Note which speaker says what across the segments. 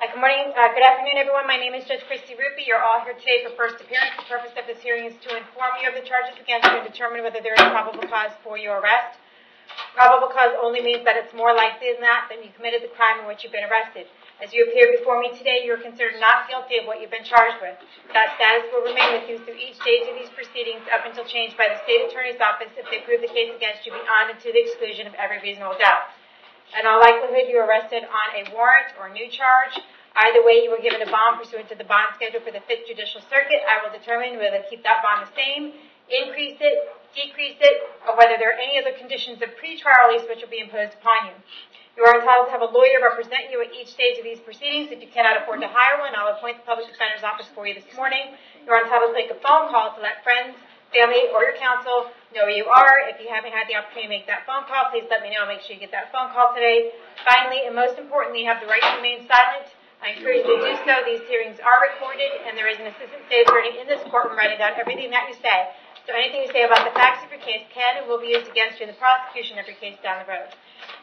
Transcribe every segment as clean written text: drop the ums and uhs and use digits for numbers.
Speaker 1: Good morning, good afternoon, everyone. My name is Judge Ruppe. You're all here today for first appearance. The purpose of this hearing is to inform you of the charges against you and determine whether there is probable cause for your arrest. Probable cause only means that it's more likely than that you committed the crime in which you've been arrested. As you appear before me today, you are considered not guilty of what you've been charged with. That status will remain with you through each stage of these proceedings up until changed by the state attorney's office if they prove the case against you beyond and to the exclusion of every reasonable doubt. In all likelihood, you were arrested on a warrant or a new charge. Either way, you were given a bond pursuant to the bond schedule for the 5th Judicial Circuit. I will determine whether to keep that bond the same, increase it, decrease it, or whether there are any other conditions of pretrial release which will be imposed upon you. You are entitled to have a lawyer represent you at each stage of these proceedings. If you cannot afford to hire one, I'll appoint the Public Defender's Office for you this morning. You are entitled to make a phone call to let friends, family, or your counsel know where you are. If you haven't had the opportunity to make that phone call, please let me know. Make sure you get that phone call today. Finally, and most importantly, you have the right to remain silent. I encourage you to do so. These hearings are recorded, and there is an assistant state attorney in this courtroom writing down everything that you say. So anything you say about the facts of your case can and will be used against you in the prosecution of your case down the road.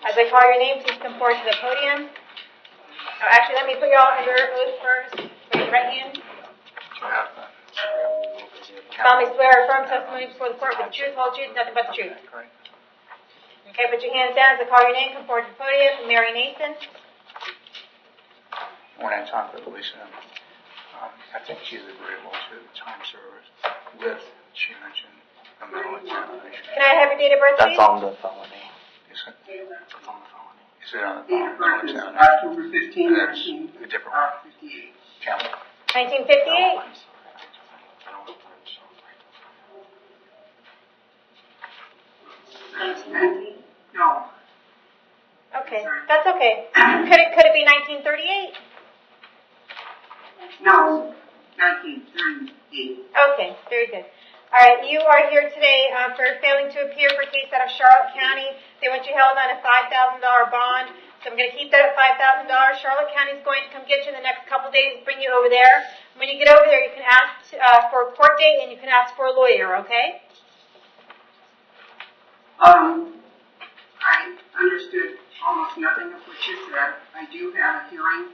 Speaker 1: As I call your name, please come forward to the podium. Oh, actually, let me put you all under oath first. Raise your right hand. Solemnly swear or affirm testimony before the court with the truth, whole truth, nothing but the truth. Okay, put your hands down as I call your name. Come forward to the podium. Mary Nathan.
Speaker 2: When I talked with Lisa, I think she's agreeable to time service with, she mentioned, a mental examination.
Speaker 1: Can I have your date of birth, please?
Speaker 2: That's on the felony. Is it? That's on the felony. Is it on the mental examination?
Speaker 3: October 15,
Speaker 2: That's a different one.
Speaker 3: 58.
Speaker 2: Count.
Speaker 1: 1958?
Speaker 3: No.
Speaker 1: Okay, that's okay. Could it be 1938?
Speaker 3: No. 1938.
Speaker 1: Okay, very good. All right, you are here today for failing to appear for a case out of Charlotte County. They want you held on a $5,000 bond. So I'm going to keep that at $5,000. Charlotte County is going to come get you in the next couple days, bring you over there. When you get over there, you can ask for a court date and you can ask for a lawyer, okay?
Speaker 3: I understood almost nothing of what you said. I do have a hearing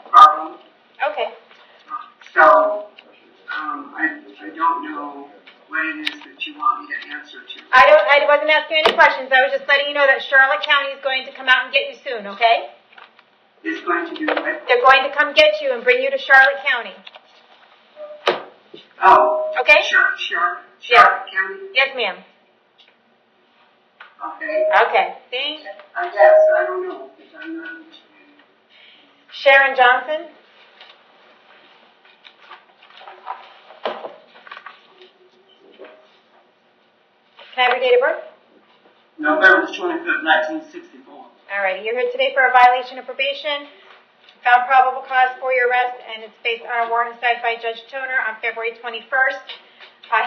Speaker 3: problem.
Speaker 1: Okay.
Speaker 3: So, I don't know what it is that you want me to answer to.
Speaker 1: I wasn't asking any questions. I was just letting you know that Charlotte County is going to come out and get you soon, okay?
Speaker 3: Is going to do what?
Speaker 1: They're going to come get you and bring you to Charlotte County.
Speaker 3: Oh.
Speaker 1: Okay?
Speaker 3: Charlotte County?
Speaker 1: Yes, ma'am.
Speaker 3: Okay.
Speaker 1: Okay. Thanks.
Speaker 3: I guess. I don't know. Because I'm not understanding.
Speaker 1: Sharon Johnson. Can I have your date of birth?
Speaker 3: November 25th, 1964.
Speaker 1: All right. You're here today for a violation of probation. Found probable cause for your arrest, and it's based on a warrant signed by Judge Toner on February 21st.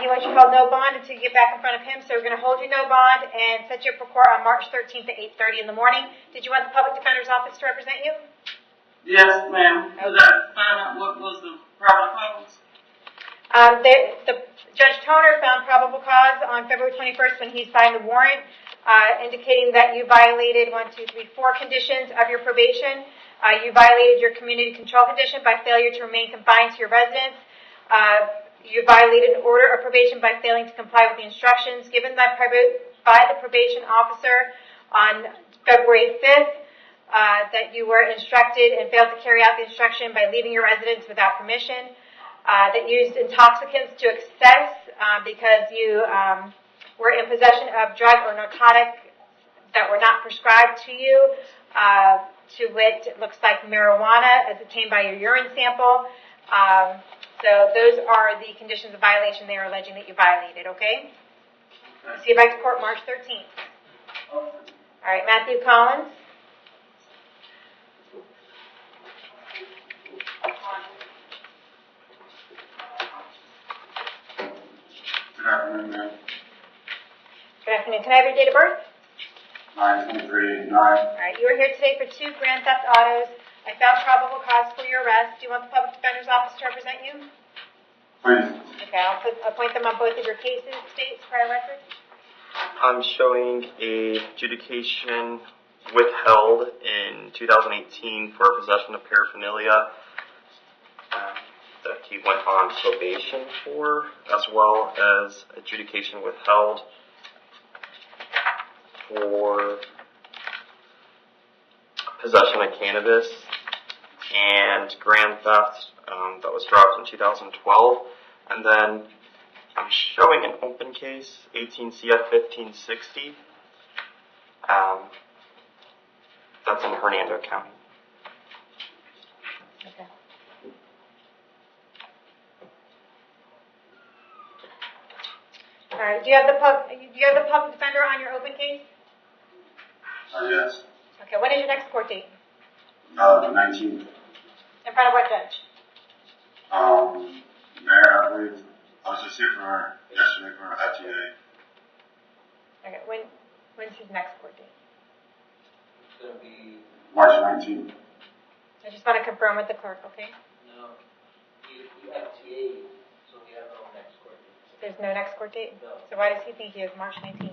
Speaker 1: He wants you held no bond until you get back in front of him, so we're going to hold you no bond and set you up for court on March 13th at 8:30 in the morning. Did you want the Public Defender's Office to represent you?
Speaker 3: Yes, ma'am. Could I find out what was the probable cause?
Speaker 1: Judge Toner found probable cause on February 21st when he signed the warrant, indicating that you violated 4 conditions of your probation. You violated your community control condition by failure to remain confined to your residence. You violated an order of probation by failing to comply with the instructions given by the probation officer on February 5th, that you were instructed and failed to carry out the instruction by leaving your residence without permission, that you used intoxicants to excess because you were in possession of drug or narcotic that were not prescribed to you, to wit, it looks like marijuana as obtained by your urine sample. So those are the conditions of violation they are alleging that you violated, okay? See you back to court March 13th. All right, Matthew Collins.
Speaker 2: Good afternoon, ma'am.
Speaker 1: Good afternoon. Can I have your date of birth?
Speaker 2: 9/23/89.
Speaker 1: All right, you are here today for 2 grand theft autos. I found probable cause for your arrest. Do you want the Public Defender's Office to represent you?
Speaker 2: Please.
Speaker 1: Okay, I'll appoint them on both of your cases, states, prior records.
Speaker 4: I'm showing a adjudication withheld in 2018 for possession of paraphernalia that he went on probation for, as well as adjudication withheld for possession of cannabis and grand theft that was dropped in 2012. And then I'm showing an open case, 18 CF 1560. That's in Hernando County.
Speaker 1: Okay. All right. Do you have the public defender on your open case?
Speaker 5: Yes.
Speaker 1: Okay. When is your next court date?
Speaker 5: The 19th.
Speaker 1: In front of what judge?
Speaker 5: Mayor, I believe, I was just here for yesterday for FTA.
Speaker 1: Okay. When's his next court date?
Speaker 6: It's going to be,
Speaker 5: March 19th.
Speaker 1: I just want to confirm with the clerk. Okay.
Speaker 6: no, the FTA, so we have no next court date.
Speaker 1: There's no next court date.
Speaker 6: No.
Speaker 1: So why does he think he has March 19th?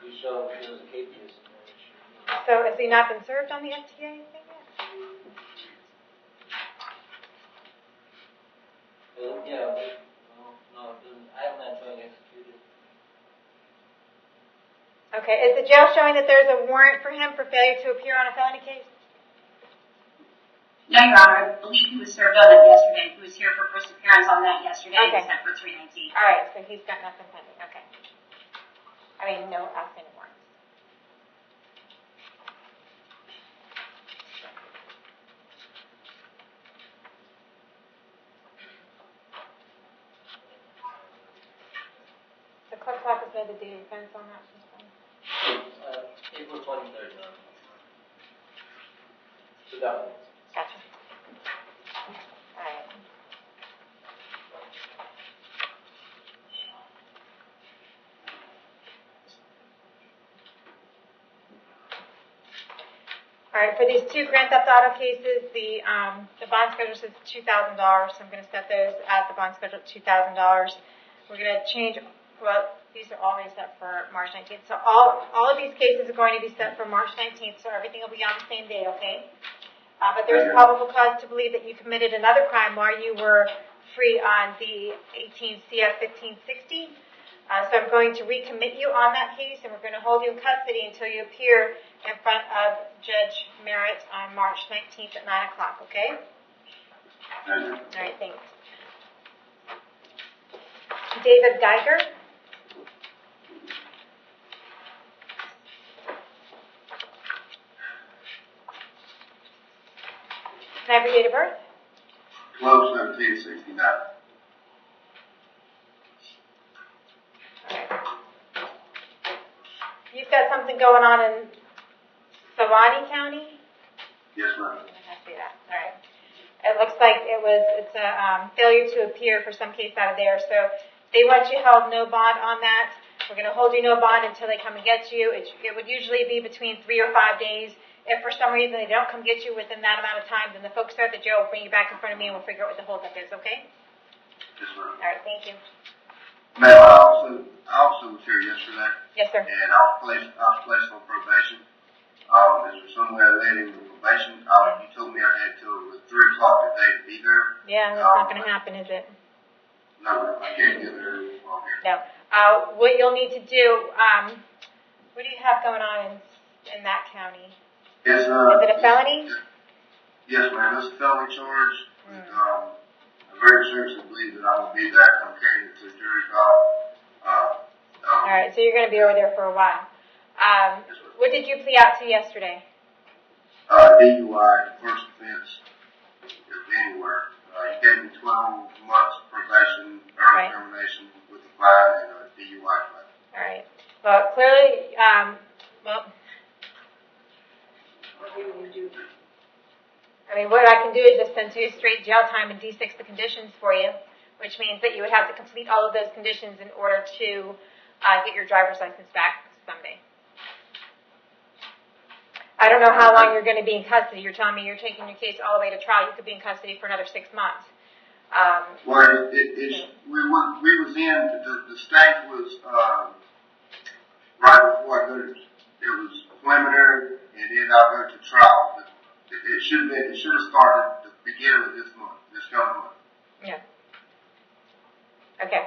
Speaker 6: We show there's a KPS in there.
Speaker 1: So has he not been served on the FTA thing yet?
Speaker 6: Yeah, no, I have not showing executed.
Speaker 1: Okay. Is the jail showing that there's a warrant for him for failure to appear on a felony case?
Speaker 7: No, Your Honor, I believe he was served on it yesterday. He was here for first appearance on that yesterday.
Speaker 1: Okay.
Speaker 7: He set for 319.
Speaker 1: All right. So he's got nothing pending. Okay. I mean, no outstanding warrants. The clerk's office knows the date of offense on that.
Speaker 6: April 23rd, no. 2000.
Speaker 1: Gotcha. All right. All right, for these two grand theft auto cases, the bond schedule says $2,000, so I'm going to set those at the bond schedule at $2,000. We're going to change, well, these are already set for March 19th. So all of these cases are going to be set for March 19th, so everything will be on the same day, okay? But there's probable cause to believe that you committed another crime while you were free on the 18 CF 1560. So I'm going to recommit you on that case, and we're going to hold you in custody until you appear in front of Judge Merritt on March 19th at 9 o'clock, okay?
Speaker 5: Thank you.
Speaker 1: All right, thanks. David Geiger. Can I have your date of birth?
Speaker 5: 12/17/69.
Speaker 1: You've got something going on in Sewanee County?
Speaker 5: Yes, ma'am.
Speaker 1: I see that. All right. It looks like it's a failure to appear for some case out of there. So they want you held no bond on that. We're going to hold you no bond until they come and get you. It would usually be between 3 or 5 days. If for some reason they don't come get you within that amount of time, then the folks there at the jail will bring you back in front of me and we'll figure out what the holdup is, okay?
Speaker 5: Yes, ma'am.
Speaker 1: All right, thank you.
Speaker 5: Ma'am, I also was here yesterday.
Speaker 1: Yes, sir.
Speaker 5: And I was placed on probation. Is there some way of letting the probation? You told me I had till it was 3 o'clock today to be there.
Speaker 1: Yeah, that's not going to happen, is it?
Speaker 5: No, I can't get there while here.
Speaker 1: No. What you'll need to do, what do you have going on in that county?
Speaker 5: Is
Speaker 1: it a felony?
Speaker 5: Yes, ma'am. It's a felony charge. I very seriously believe that I will be back. I'm carrying it to the jury trial.
Speaker 1: All right, so you're going to be over there for a while.
Speaker 5: Yes, ma'am.
Speaker 1: What did you plea out to yesterday?
Speaker 5: DUI, first offense, anywhere. You gave me 12 months probation, early termination with a fine and a DUI fine.
Speaker 1: All right. Well, clearly, what do you do? I mean, what I can do is just send you straight jail time and D6 the conditions for you, which means that you would have to complete all of those conditions in order to get your driver's license back someday. I don't know how long you're going to be in custody. You're telling me you're taking your case all the way to trial. You could be in custody for another 6 months.
Speaker 5: Well, we was in, the state was, right before I go to, it was preliminary, and then I'll go to trial. But it should have started the beginning of this month, this coming month.
Speaker 1: Yeah. Okay.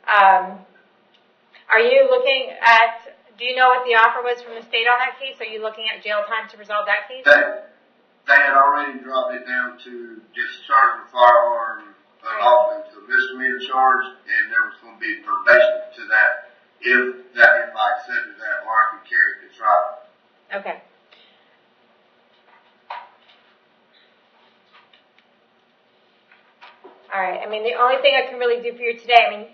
Speaker 1: Are you looking at, do you know what the offer was from the state on that case? Are you looking at jail time to resolve that case?
Speaker 5: They had already dropped it down to discharging a firearm unlawfully to a misdemeanor charge, and there was going to be probation to that if I accepted that, or I could carry it to trial.
Speaker 1: Okay. All right. I mean, the only thing I can really do for you today,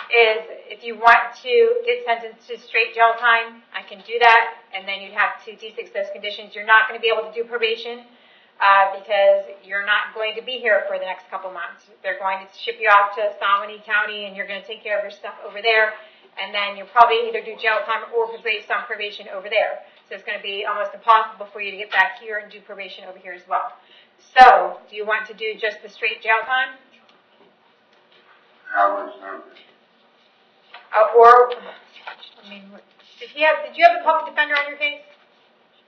Speaker 1: is if you want to get sentenced to straight jail time, I can do that, and then you'd have to D6 those conditions. You're not going to be able to do probation because you're not going to be here for the next couple months. They're going to ship you off to Salmoney County, and you're going to take care of your stuff over there, and then you'll probably either do jail time or place on probation over there. So it's going to be almost impossible for you to get back here and do probation over here as well. So, do you want to do just the straight jail time?
Speaker 5: How much notice?
Speaker 1: Did you have the public defender on your case?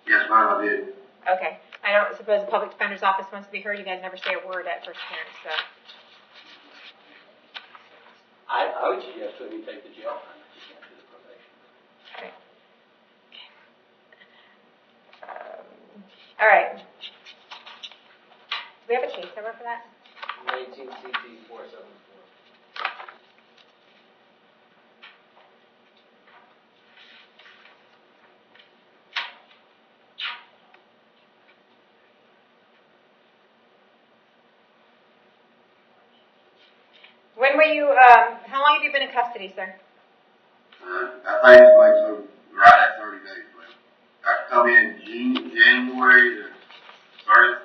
Speaker 5: Yes, ma'am, I did.
Speaker 1: Okay. I don't suppose the public defender's office wants to be heard. You guys never say a word at first appearance, so.
Speaker 6: I would suggest that we take the jail time if you can't do the probation.
Speaker 1: Okay. All right. Do we have a case number for that?
Speaker 6: 19 CT 474.
Speaker 1: When were you, how long have you been in custody, sir?
Speaker 5: I think it's like right at 30 days, but I come in January the 30th.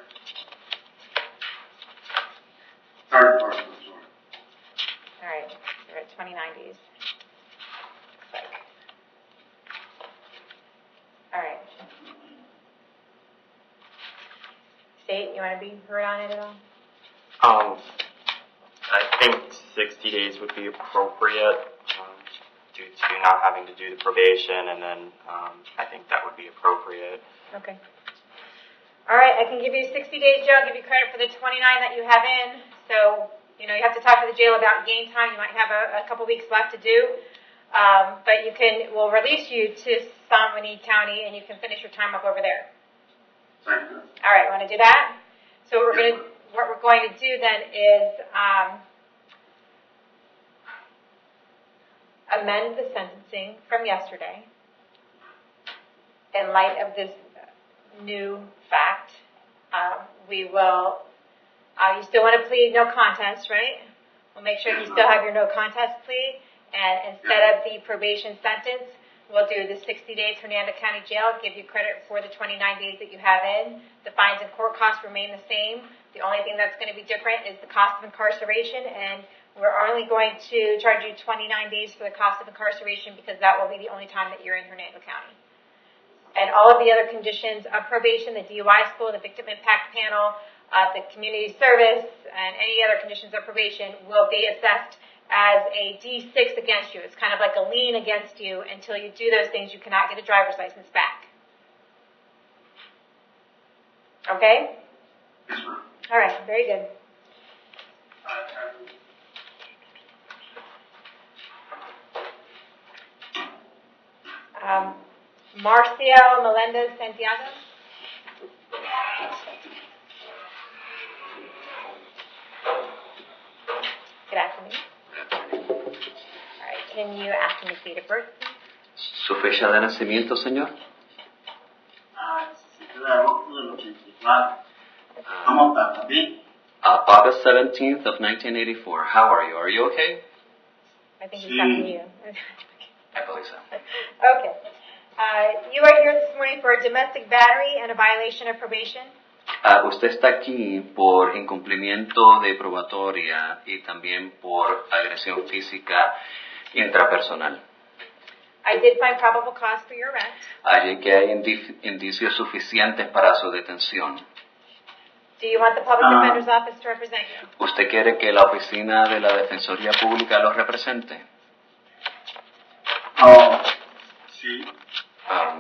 Speaker 5: 31st, I'm sorry.
Speaker 1: All right. You're at 29 days. Looks like. All right. State, you want to be heard on it at all?
Speaker 4: I think 60 days would be appropriate due to not having to do the probation, and then I think that would be appropriate.
Speaker 1: Okay. All right, I can give you 60 days jail, give you credit for the 29 that you have in. So, you have to talk to the jail about gain time. You might have a couple weeks left to do. But we'll release you to Salmoney County, and you can finish your time up over there.
Speaker 5: Thank you.
Speaker 1: All right, want to do that? So what we're going to do then is amend the sentencing from yesterday in light of this new fact. We will, you still want to plead no contest, right? We'll make sure you still have your no contest plea, and instead of the probation sentence, we'll do the 60 days Hernando County Jail, give you credit for the 29 days that you have in. The fines and court costs remain the same. The only thing that's going to be different is the cost of incarceration, and we're only going to charge you 29 days for the cost of incarceration because that will be the only time that you're in Hernando County. And all of the other conditions of probation, the DUI school, the victim impact panel, the community service, and any other conditions of probation will be assessed as a D6 against you. It's kind of like a lien against you. Until you do those things, you cannot get a driver's license back. Okay?
Speaker 5: Yes, ma'am.
Speaker 1: All right, very good. Marcial Melendez Santiago. Good afternoon. All right, can you ask me date of birth, please?
Speaker 8: ¿Su fecha de nacimiento, señor?
Speaker 6: 17 de agosto del 84. ¿Cómo está? ¿Está bien?
Speaker 8: August 17th of 1984. How are you? Are you okay?
Speaker 1: I think he's talking to you.
Speaker 8: I believe so.
Speaker 1: Okay. You are here this morning for a domestic battery and a violation of probation.
Speaker 8: Usted está aquí por incumplimiento de probatoria y también por agresión física intrapersonal.
Speaker 1: I did find probable cause for your arrest.
Speaker 8: Allí que hay indicios suficientes para su detención.
Speaker 1: Do you want the public defender's office to represent you?
Speaker 8: ¿Usted quiere que la oficina de la Defensoría Pública lo represente?
Speaker 5: Sí.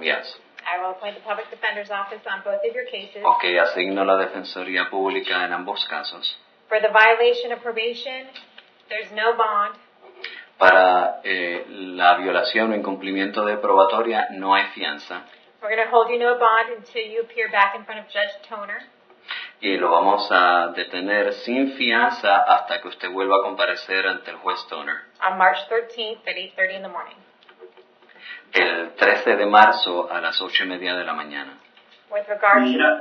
Speaker 8: Yes.
Speaker 1: I will appoint the Public Defender's Office on both of your cases.
Speaker 8: Ok, asigno la Defensoría Pública en ambos casos.
Speaker 1: For the violation of probation, there's no bond.
Speaker 8: Para la violación o incumplimiento de probatoria no hay fianza.
Speaker 1: We're going to hold you no bond until you appear back in front of Judge Toner.
Speaker 8: Y lo vamos a detener sin fianza hasta que usted vuelva a comparecer ante el juez Toner.
Speaker 1: On March 13th at 8:30 in the morning.
Speaker 8: El 13 de marzo a las 8:30 de la mañana.
Speaker 1: With regard to...
Speaker 6: Mira,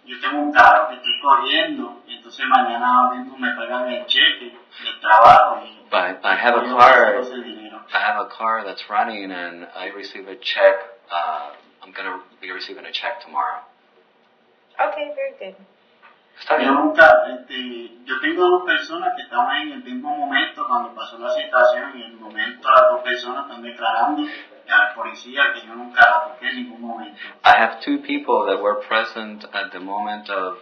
Speaker 6: yo tengo un carro que estoy corriendo, y entonces mañana mismo me pagan el cheque del trabajo y
Speaker 8: But I have a
Speaker 6: yo
Speaker 8: car.
Speaker 6: recibo ese dinero.
Speaker 8: I have a car that's running, and I receive a check. I'm gonna be receiving a check tomorrow.
Speaker 1: Okay, very good.
Speaker 8: Está
Speaker 6: Yo
Speaker 8: bien.
Speaker 6: nunca, yo tengo dos personas que estaban en el mismo momento cuando pasó la situación y en el momento las dos personas están declarando al policía que yo nunca la toqué en ningún momento.
Speaker 8: I have two people that were present at the moment of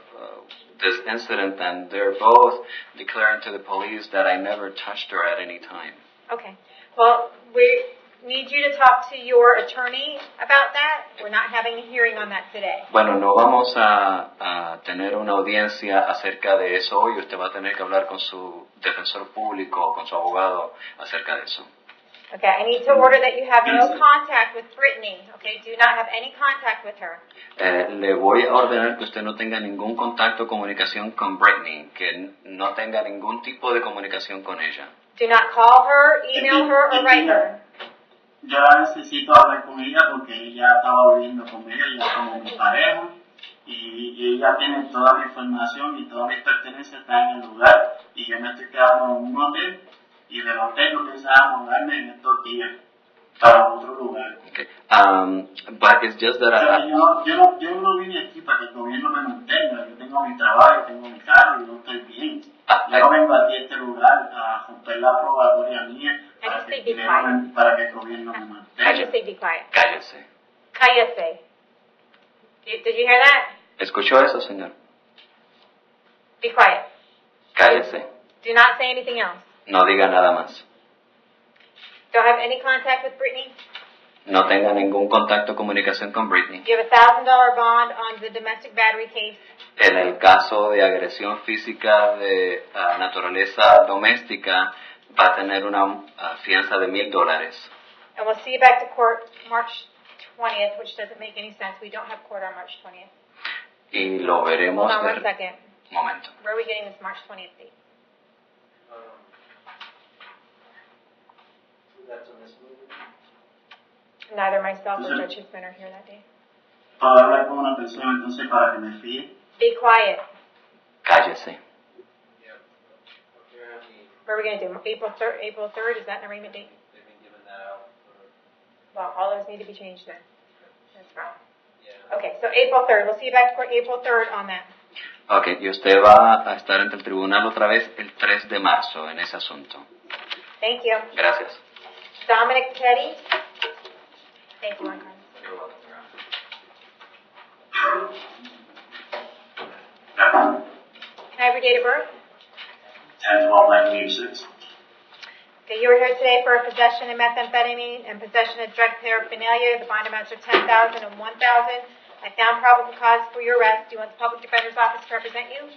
Speaker 8: this incident, and they're both declaring to the police that I never touched her at any time.
Speaker 1: Okay. Well, we need you to talk to your attorney about that. We're not having a hearing on that today.
Speaker 8: Bueno, no vamos a tener una audiencia acerca de eso hoy. Usted va a tener que hablar con su defensor público, con su abogado acerca de eso.
Speaker 1: Okay, I need to order that you have no contact with Brittany. Okay, do not have any contact with her.
Speaker 8: Le voy a ordenar que usted no tenga ningún contacto o comunicación con Brittany, que no tenga ningún tipo de comunicación con ella.
Speaker 1: Do not call her, email her, or write her.
Speaker 6: Yo la necesito hablar con ella porque ella estaba viviendo conmigo, ella como mi pareja, y ella tiene toda mi información y todas mis pertenencias están en el lugar, y yo me estoy quedando en un hotel, y del hotel yo pensaba mudarme en estos días para otro lugar.
Speaker 8: Okay. But it's just that
Speaker 6: O sea, yo no vine aquí para que el gobierno me mantenga, yo tengo mi trabajo, yo tengo mi carro, y yo estoy bien. Yo no vengo aquí a este lugar a romper la probatoria mía para que el gobierno me
Speaker 1: I
Speaker 6: mantenga.
Speaker 1: just say be quiet.
Speaker 8: Cállese.
Speaker 1: Cállese. Did you hear that?
Speaker 8: ¿Escuchó eso, señor?
Speaker 1: Be quiet.
Speaker 8: Cállese.
Speaker 1: Do not say anything else.
Speaker 8: No diga nada más.
Speaker 1: Don't have any contact with Brittany.
Speaker 8: No tenga ningún contacto o comunicación con Brittany.
Speaker 1: You have a $1,000 bond on the domestic battery case.
Speaker 8: En el caso de agresión física de naturaleza doméstica, va a tener una fianza de $1,000.
Speaker 1: And we'll see you back to court March 20th, which doesn't make any sense. We don't have court on March 20th.
Speaker 8: Y lo veremos.
Speaker 1: Hold on one second.
Speaker 8: Momento.
Speaker 1: Where are we getting this March 20th date?
Speaker 6: That's on this movie.
Speaker 1: Neither myself or Judge Hickman are here that day.
Speaker 6: Para hablar con una persona entonces para que me fíe.
Speaker 1: Be quiet.
Speaker 8: Cállese.
Speaker 6: Yeah. Apparently,
Speaker 1: What are we going to do? April 3rd? Is that an arraignment date?
Speaker 6: they've been giving that out for,
Speaker 1: Well, all those need to be changed then. That's wrong.
Speaker 6: yeah.
Speaker 1: Okay, so April 3rd. We'll see you back to court April 3rd on that.
Speaker 8: Ok, y usted va a estar ante el tribunal otra vez el 3 de marzo en ese asunto.
Speaker 1: Thank you.
Speaker 8: Gracias.
Speaker 1: Dominic Teddy. Thank you, Juan Carlos.
Speaker 8: You're welcome, Your Honor.
Speaker 1: Can I have your date of birth?
Speaker 6: 10/12/1986.
Speaker 1: Okay, you were here today for possession of methamphetamine and possession of drug paraphernalia. The bond amounts are $10,000 and $1,000. I found probable cause for your arrest. Do you want the public defender's office to represent you?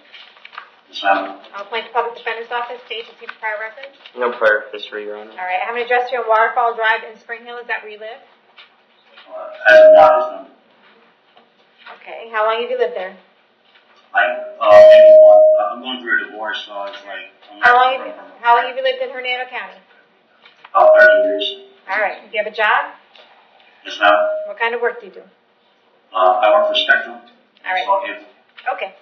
Speaker 6: Yes, ma'am.
Speaker 1: I'll appoint the public defender's office. State and see prior records.
Speaker 4: No prior history, Your Honor.
Speaker 1: All right, I have an address here on Waterfall Drive in Spring Hill. Is that where you live?
Speaker 6: As of now, yes, ma'am.
Speaker 1: Okay, how long have you lived there?
Speaker 6: Maybe one. I'm going through a divorce, so it's like.
Speaker 1: How long have you lived in Hernando County?
Speaker 6: About 30 years.
Speaker 1: All right, do you have a job?
Speaker 6: Yes, ma'am.
Speaker 1: What kind of work do you do?
Speaker 6: I work for Spectrum.
Speaker 1: All right.
Speaker 6: Southampton.
Speaker 1: Okay.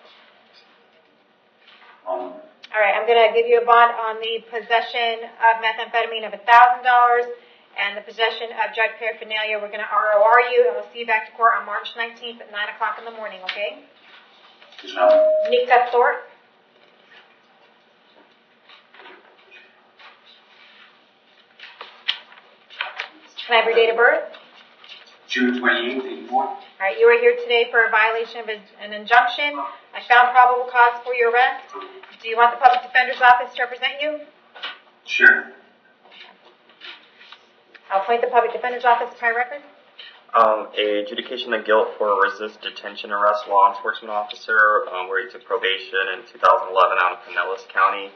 Speaker 1: All right, I'm going to give you a bond on the possession of methamphetamine of $1,000 and the possession of drug paraphernalia. We're going to ROR you, and we'll see you back to court on March 19th at 9 o'clock in the morning, okay?
Speaker 6: Yes, ma'am.
Speaker 1: Nika Thorpe. Can I have your date of birth?
Speaker 6: June 28th, 84.
Speaker 1: All right, you are here today for a violation of an injunction. I found probable cause for your arrest. Do you want the public defender's office to represent you?
Speaker 6: Sure.
Speaker 1: I'll appoint the Public Defender's Office prior record.
Speaker 4: A adjudication of guilt for resist detention arrest law enforcement officer, where he took probation in 2011 out of Pinellas County,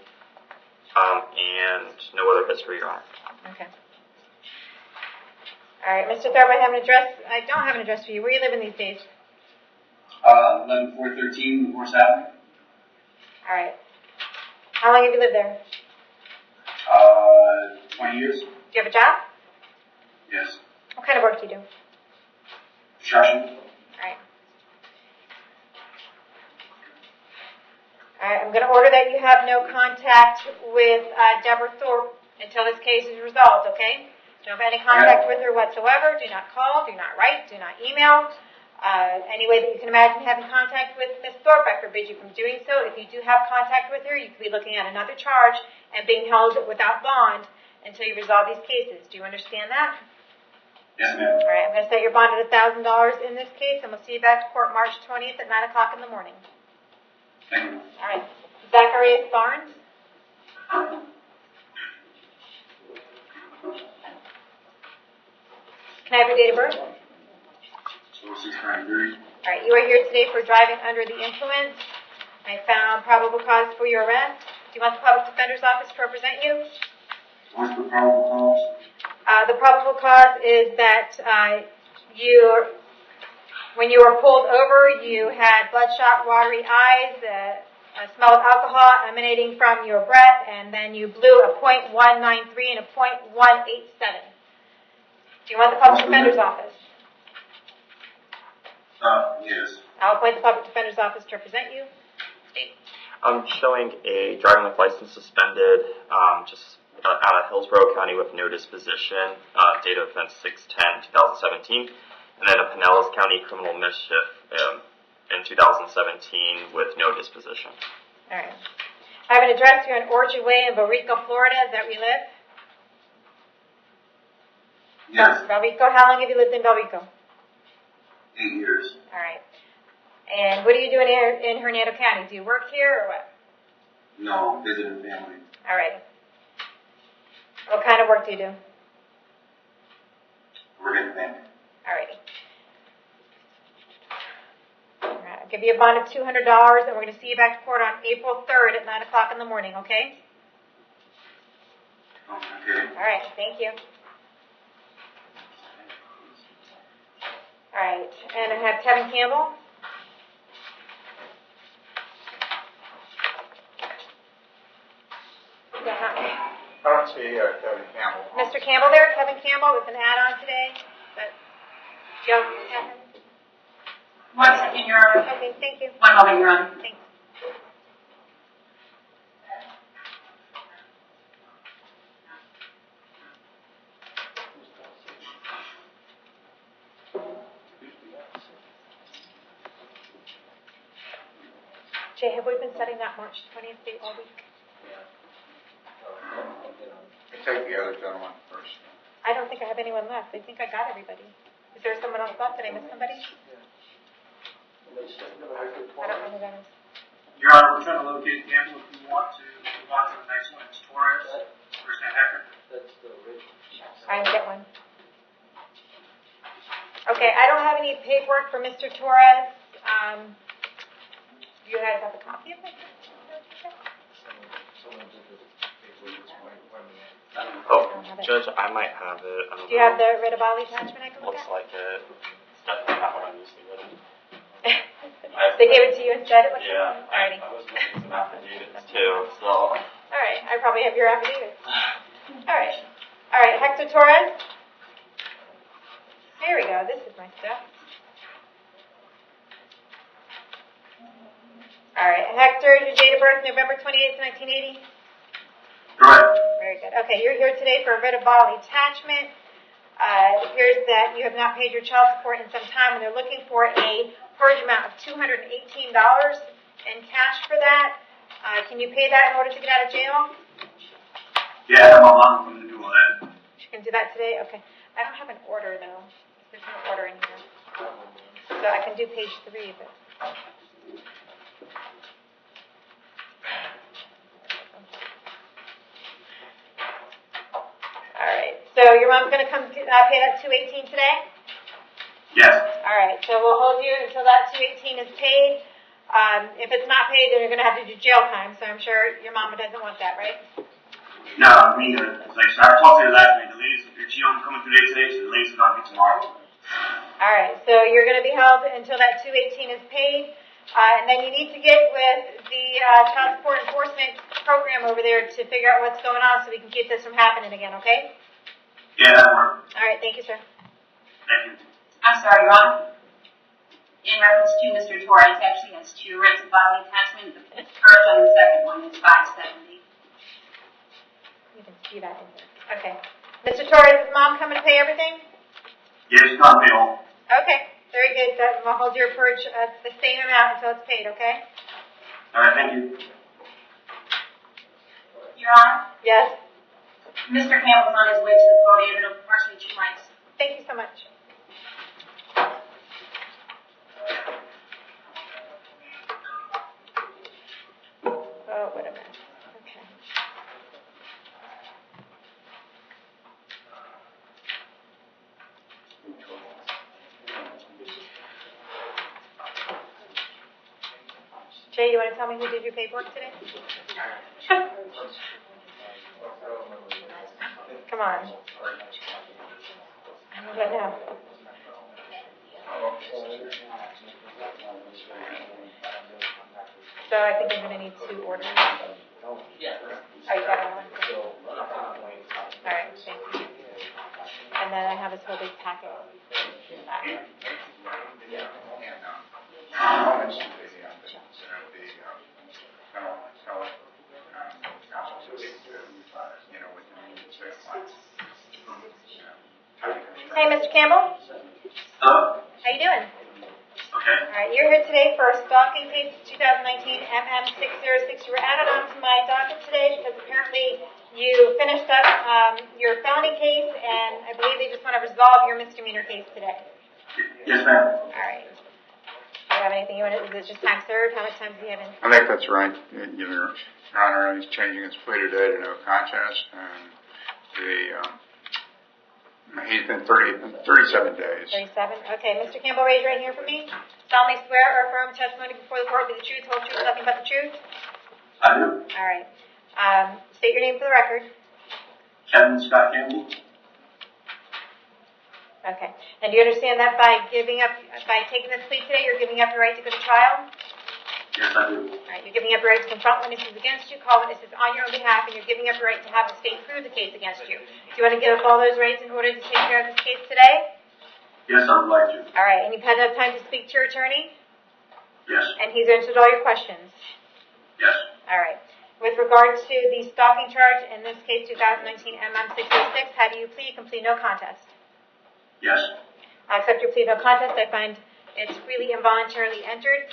Speaker 4: and no other history, Your Honor.
Speaker 1: Okay. All right, Mr. Thorpe, I have an address. I don't have an address for you. Where are you living these days?
Speaker 6: 11413 Morse Avenue.
Speaker 1: All right. How long have you lived there?
Speaker 6: 20 years.
Speaker 1: Do you have a job?
Speaker 6: Yes.
Speaker 1: What kind of work do you do?
Speaker 6: Construction.
Speaker 1: All right. All right, I'm going to order that you have no contact with Deborah Thorpe until this case is resolved, okay? Don't have any contact with her whatsoever. Do not call, do not write, do not email. Any way that you can imagine having contact with Ms. Thorpe, I forbid you from doing so. If you do have contact with her, you could be looking at another charge and being held without bond until you resolve these cases. Do you understand that?
Speaker 6: Yes, ma'am.
Speaker 1: All right, I'm going to set your bond at $1,000 in this case, and we'll see you back to court March 20th at 9 o'clock in the morning.
Speaker 6: Thank you.
Speaker 1: All right. Zacharias Barnes. Can I have your date of birth?
Speaker 6: 0693.
Speaker 1: All right, you are here today for driving under the influence. I found probable cause for your arrest. Do you want the Public Defender's Office to represent you?
Speaker 6: What's the probable cause?
Speaker 1: The probable cause is that when you were pulled over, you had bloodshot, watery eyes, a smell of alcohol emanating from your breath, and then you blew a .193 and a .187. Do you want the Public Defender's Office?
Speaker 6: Yes.
Speaker 1: I'll appoint the Public Defender's Office to represent you. State.
Speaker 4: I'm showing a driving with license suspended, just out of Hillsborough County with no disposition, date of offense 6/10/2017, and then a Pinellas County criminal mischief in 2017 with no disposition.
Speaker 1: All right. I have an address here on Orchard Way in Valrico, Florida. Is that where you live?
Speaker 6: Yes.
Speaker 1: Valrico. How long have you lived in Valrico?
Speaker 6: 8 years.
Speaker 1: All right. And what are you doing here in Hernando County? Do you work here or what?
Speaker 6: No, visiting family.
Speaker 1: All right. What kind of work do you do?
Speaker 6: Working family.
Speaker 1: All right. All right. I'll give you a bond of $200, and we're going to see you back to court on April 3rd at 9 o'clock in the morning, okay?
Speaker 6: Okay.
Speaker 1: All right. Thank you. All right. And I have Kevin Campbell.
Speaker 2: I don't see Kevin Campbell.
Speaker 1: Mr. Campbell there, Kevin Campbell with an add-on today. But do you have him?
Speaker 7: 1 second, Your Honor.
Speaker 1: Okay, thank you.
Speaker 7: 1 moment, Your Honor.
Speaker 1: Thanks. Jay, have we been setting that March 20th date all week?
Speaker 2: Take the other gentleman first.
Speaker 1: I don't think I have anyone left. I think I got everybody. Is there someone else left? Did I miss somebody? I don't know who that is.
Speaker 6: Your Honor, we're trying to locate Campbell. If you want to move on to the next one, it's Torres. First name Hector.
Speaker 1: I can get one. Okay, I don't have any paperwork for Mr. Torres. Do you guys have a copy of it?
Speaker 4: Oh, Judge, I might have it. I don't
Speaker 1: Do you
Speaker 4: know.
Speaker 1: have the writ of bodily attachment I can look
Speaker 4: Looks
Speaker 1: at?
Speaker 4: like it. It's definitely not what I'm usually written.
Speaker 1: They gave it to you instead?
Speaker 4: Yeah,
Speaker 1: Alrighty.
Speaker 4: I was looking some affidavits too, so.
Speaker 1: Alright, I probably have your affidavit. Alright. Alright, Hector Torres. There we go. This is my stuff. Alright, Hector, your date of birth, November 28th, 1980?
Speaker 5: Correct.
Speaker 1: Very good. Okay, you're here today for a writ of bodily attachment. It appears that you have not paid your child support in some time, and they're looking for a purge amount of $218 in cash for that. Can you pay that in order to get out of jail?
Speaker 6: Yeah, my mom can do all that.
Speaker 1: You can do that today? Okay. I don't have an order, though. There's no order in here. So I can do page 3, but... All right. So So your mom's going to come pay that $218 today?
Speaker 6: Yes.
Speaker 1: All right, so we'll hold you until that $218 is paid. If it's not paid, then you're going to have to do jail time, so I'm sure your mama doesn't want that, right?
Speaker 6: No, me neither. Like I talked to her last night. The ladies, if she only coming through today, so the ladies are gonna be tomorrow.
Speaker 1: All right, so you're going to be held until that $218 is paid, and then you need to get with the child support enforcement program over there to figure out what's going on so we can keep this from happening again, okay?
Speaker 6: Yeah, that worked.
Speaker 1: All right, thank you, sir.
Speaker 6: Thank you.
Speaker 7: I'm sorry, Your Honor. In reference to Mr. Torres, actually has two writs of bodily attachment. The purge on the second one is 570.
Speaker 1: You can see that in there. Okay. Mr. Torres, is mom coming to pay everything?
Speaker 6: Yes, it's not me all.
Speaker 1: Okay, very good. We'll hold your purge at the same amount until it's paid, okay?
Speaker 6: All right, thank you.
Speaker 7: Your Honor,
Speaker 1: Yes.
Speaker 7: Mr. Campbell's on his way to the podium in approximately 2 mics.
Speaker 1: Thank you so much. Oh, what a mess. Okay. Jay, you want to tell me who did your paperwork today? Come on. I don't know. So I think I'm going to need 2 orders. Oh, you got one? All right, thank you. And then I have this whole big packet. Hey, Mr. Campbell.
Speaker 6: Hello?
Speaker 1: How you doing?
Speaker 6: Okay.
Speaker 1: All right, you're here today for a stalking case 2019 MM606. You were added onto my docket today because apparently you finished up your felony case, and I believe they just want to resolve your misdemeanor case today.
Speaker 6: Yes, ma'am.
Speaker 1: All right. Do you have anything you want to, is it just time served? How much time do you have in?
Speaker 2: I think that's right. Your Honor, he's changing his plea today to no contest, and he's been 37 days.
Speaker 1: 37? Okay, Mr. Campbell, raise your right hand for me. Solemnly swear or affirm testimony before the court will be the truth, whole truth, nothing but the truth?
Speaker 6: I do.
Speaker 1: All right. State your name for the record.
Speaker 6: Kevin Scott Campbell.
Speaker 1: Okay. And do you understand that by taking this plea today, you're giving up your right to go to trial?
Speaker 6: Yes, I do.
Speaker 1: All right. You're giving up your right to confront witnesses against you, call witnesses on your own behalf, and you're giving up your right to have the state prove the case against you. Do you want to give up all those rights in order to take care of this case today?
Speaker 6: Yes, I would like to.
Speaker 1: All right. And you've had enough time to speak to your attorney?
Speaker 6: Yes.
Speaker 1: And he's answered all your questions?
Speaker 6: Yes.
Speaker 1: All right. With regard to the stalking charge, in this case, 2019 MM606, how do you plead? You can plead no contest.
Speaker 6: Yes.
Speaker 1: I accept your plea no contest. I find it's freely involuntarily entered.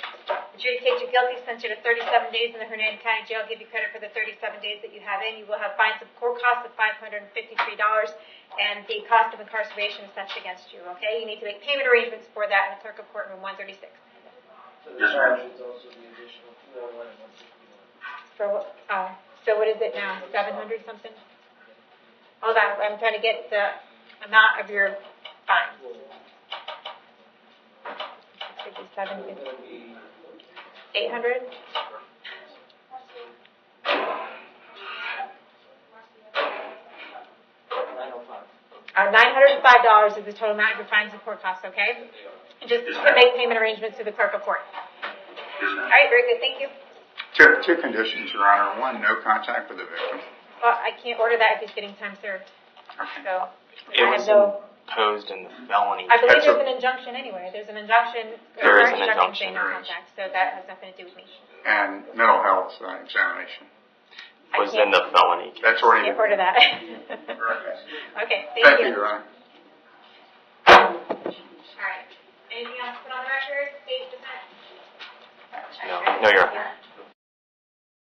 Speaker 1: Adjudicate you guilty, sentence you to 37 days in the Hernando County Jail. Give you credit for the 37 days that you have in. You will have fines of court costs of $553 and the cost of incarceration assessed against you. Okay? You need to make payment arrangements for that in the clerk of court room 136.
Speaker 6: Yes, ma'am.
Speaker 1: For what? So what is it now? 700 something? Hold on. I'm trying to get the amount of your fine. 750. 800? $905 is the total amount of your fines and court costs, okay? Just to make payment arrangements to the clerk of court.
Speaker 6: Yes, ma'am.
Speaker 1: All right, very good. Thank you.
Speaker 2: Two conditions, Your Honor. One, no contact with the victim.
Speaker 1: Well, I can't order that if he's getting time served.
Speaker 2: Okay.
Speaker 1: So
Speaker 4: It
Speaker 1: I
Speaker 4: was
Speaker 1: have no.
Speaker 4: imposed in the felony.
Speaker 1: I believe
Speaker 2: That's
Speaker 1: there's an injunction anyway. There's an injunction.
Speaker 4: There is
Speaker 1: or
Speaker 4: an
Speaker 1: saying
Speaker 4: injunction,
Speaker 1: no
Speaker 2: there is.
Speaker 1: contact, so that has nothing to do with me.
Speaker 2: And mental health examination.
Speaker 1: I
Speaker 4: Was
Speaker 1: can't-
Speaker 4: in the felony case.
Speaker 2: That's already
Speaker 1: Can't order that. Okay, thank
Speaker 2: Thank
Speaker 1: you.
Speaker 2: you, Your Honor.
Speaker 1: All right. Anything else to put on the record? State defense?
Speaker 4: No, Your Honor.